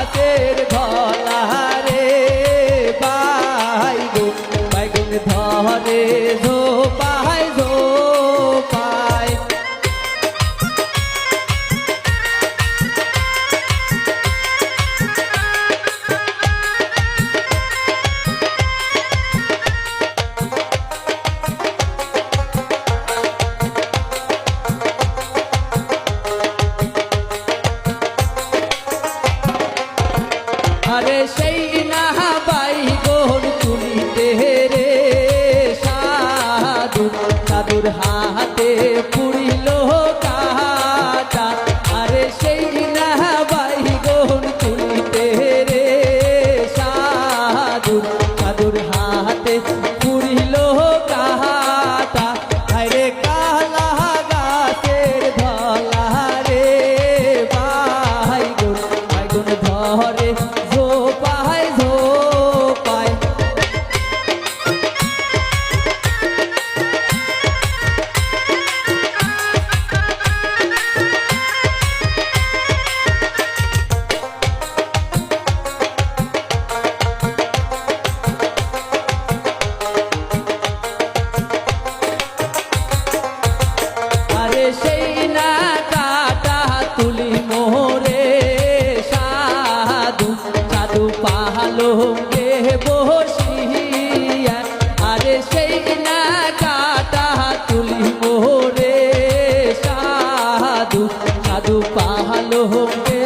গাছের ধলা রে বাইগুন বাইগুন ধরে ঝোপায় ঝোপায়। আরে সেই না বাইগন তুলিতে রে সাধু সাধুর হাতে পুড়িল কাটা। আরে সেই না বাইগন তুলিতে রে সাধু সাধুর হাতে পুড়িল কাটা। আরে কালা গাছের ধলা রে বাইগন বাইগন ধরে ঝোপায় ঝোপায়। আরে সেই না কাটা তুলি মোরে সাধু সাধু পালঙ্কে বসিয়া। আরে সেই না কাটা তুলি মোরে সাধু সাধু পালঙ্কে